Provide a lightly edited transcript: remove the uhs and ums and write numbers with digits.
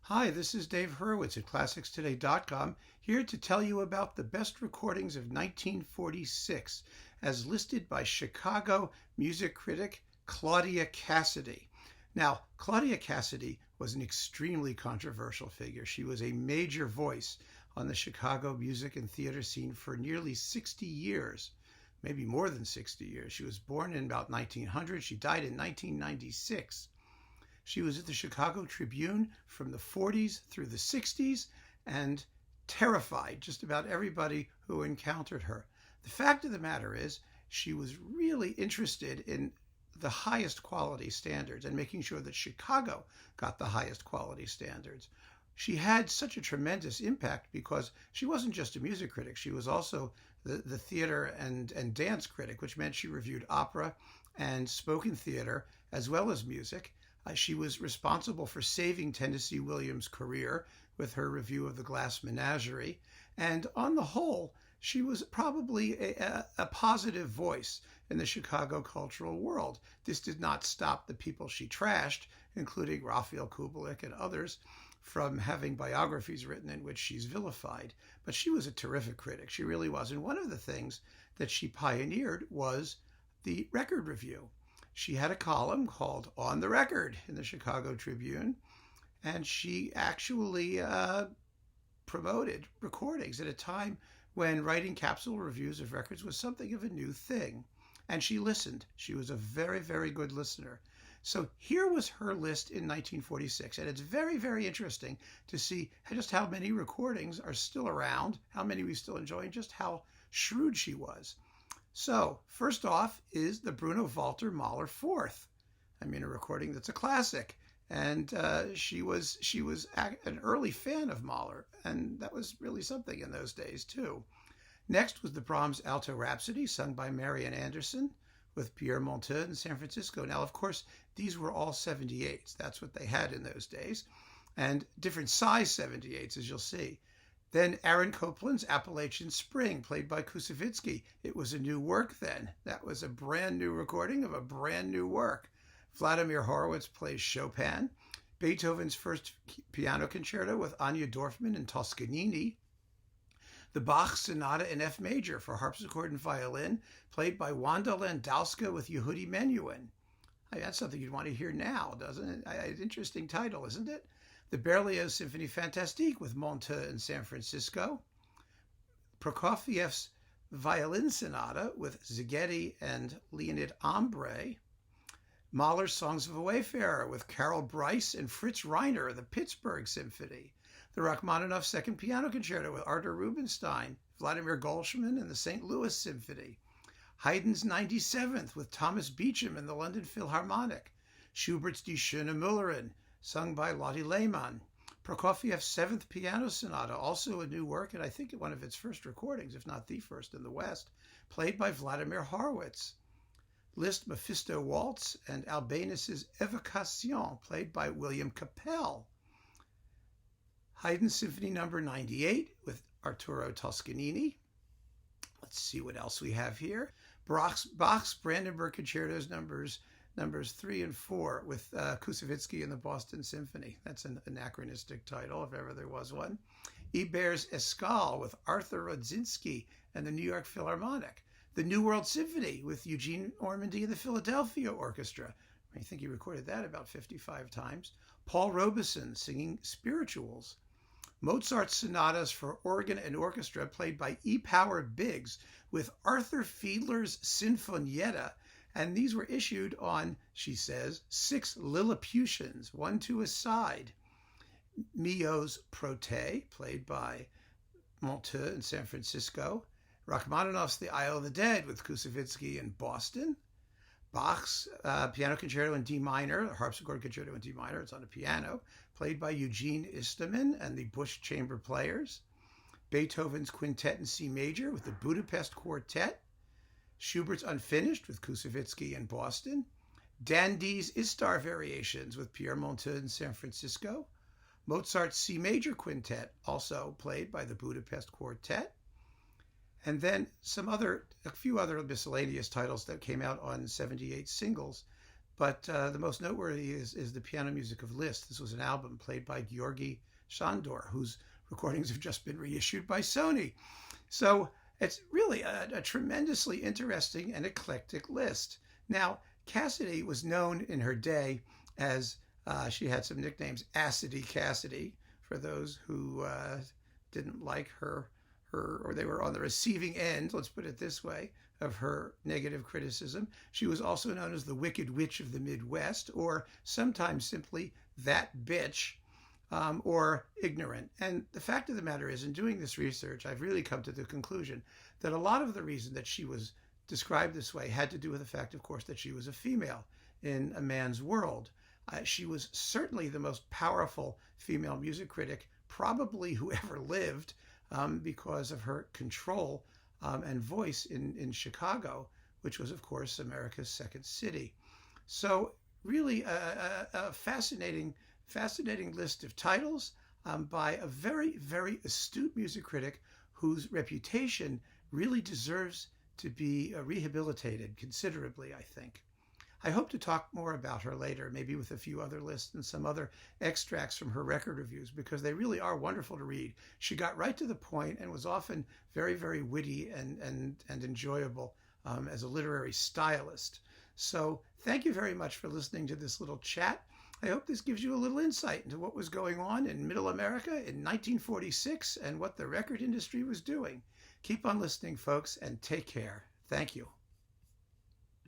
Hi, this is Dave Hurwitz at ClassicsToday.com, here to tell you about the best recordings of 1946 as listed by Chicago music critic Claudia Cassidy. Now, Claudia Cassidy was an extremely controversial figure. She was a major voice on the Chicago music and theater scene for nearly 60 years, maybe more than 60 years. She was born in about 1900. She died in 1996. She was at the Chicago Tribune from the 40s through the 60s and terrified just about everybody who encountered her. The fact of the matter is, she was really interested in the highest quality standards and making sure that Chicago got the highest quality standards. She had such a tremendous impact because she wasn't just a music critic. She was also the theater and dance critic, which meant she reviewed opera and spoken theater as well as music. She was responsible for saving Tennessee Williams' career with her review of The Glass Menagerie. And on the whole, she was probably a positive voice in the Chicago cultural world. This did not stop the people she trashed, including Raphael Kubelik and others, from having biographies written in which she's vilified. But she was a terrific critic. She really was. And one of the things that she pioneered was the record review. She had a column called On the Record in the Chicago Tribune, and she actually promoted recordings at a time when writing capsule reviews of records was something of a new thing. And she listened. She was a very, very good listener. So here was her list in 1946, and it's very, very interesting to see just how many recordings are still around, how many we still enjoy, and just how shrewd she was. So first off is the Bruno Walter Mahler Fourth. I mean, a recording that's a classic. And she was an early fan of Mahler, and that was really something in those days too. Next was the Brahms Alto Rhapsody, sung by Marian Anderson with Pierre Monteux in San Francisco. Now, of course, these were all 78s. That's what they had in those days, and different size 78s, as you'll see. Then Aaron Copland's Appalachian Spring, played by Koussevitzky. It was a new work then. That was a brand new recording of a brand new work. Vladimir Horowitz plays Chopin. Beethoven's First Piano Concerto with Anya Dorfman and Toscanini. The Bach Sonata in F Major for harpsichord and violin, played by Wanda Landowska with Yehudi Menuhin. That's something you'd want to hear now, doesn't it? An interesting title, isn't it? The Berlioz Symphony Fantastique with Monteux in San Francisco. Prokofiev's Violin Sonata with Szigeti and Leonid Ambray. Mahler's Songs of a Wayfarer with Carol Bryce and Fritz Reiner, the Pittsburgh Symphony. The Rachmaninoff Second Piano Concerto with Artur Rubinstein, Vladimir Golshman and the St. Louis Symphony. Haydn's 97th with Thomas Beecham and the London Philharmonic. Schubert's Die Schöne Müllerin, sung by Lotte Lehmann. Prokofiev's Seventh Piano Sonata, also a new work, and I think one of its first recordings, if not the first in the West, played by Vladimir Horowitz. Liszt Mephisto Waltz and Albanus's Evocation, played by William Capell. Haydn Symphony No. 98 with Arturo Toscanini. Let's see what else we have here. Bach's Brandenburg Concertos numbers 3 and 4 with Koussevitzky and the Boston Symphony. That's an anachronistic title, if ever there was one. Iber's Escale with Arthur Rodzinski and the New York Philharmonic. The New World Symphony with Eugene Ormandy and the Philadelphia Orchestra. I think he recorded that about 55 times. Paul Robeson singing spirituals. Mozart's sonatas for organ and orchestra, played by E. Power Biggs with Arthur Fiedler's Sinfonietta. And these were issued on, she says, 6 Lilliputians, 1 to a side. Milhaud's Prote, played by Monteux in San Francisco. Rachmaninoff's The Isle of the Dead with Koussevitzky in Boston. Bach's Piano Concerto in D minor, harpsichord concerto in D minor, it's on a piano, played by Eugene Istomin and the Busch Chamber Players. Beethoven's Quintet in C major with the Budapest Quartet. Schubert's Unfinished with Koussevitzky in Boston. Dandy's Istar Variations with Pierre Monteux in San Francisco. Mozart's C major Quintet, also played by the Budapest Quartet. And then a few other miscellaneous titles that came out on 78 singles. But the most noteworthy is the piano music of Liszt. This was an album played by Georgi Shandor, whose recordings have just been reissued by Sony. So it's really a tremendously interesting and eclectic list. Now, Cassidy was known in her day as, she had some nicknames, Acidy Cassidy, for those who didn't like her, or they were on the receiving end, let's put it this way, of her negative criticism. She was also known as the Wicked Witch of the Midwest, or sometimes simply that bitch, or ignorant. And the fact of the matter is, in doing this research, I've really come to the conclusion that a lot of the reason that she was described this way had to do with the fact, of course, that she was a female in a man's world. She was certainly the most powerful female music critic probably who ever lived, because of her control and voice in Chicago, which was, of course, America's second city. So really a fascinating list of titles by a very, very astute music critic whose reputation really deserves to be rehabilitated considerably, I think. I hope to talk more about her later, maybe with a few other lists and some other extracts from her record reviews, because they really are wonderful to read. She got right to the point and was often very, very witty and enjoyable as a literary stylist. So thank you very much for listening to this little chat. I hope this gives you a little insight into what was going on in Middle America in 1946 and what the record industry was doing. Keep on listening, folks, and take care. Thank you.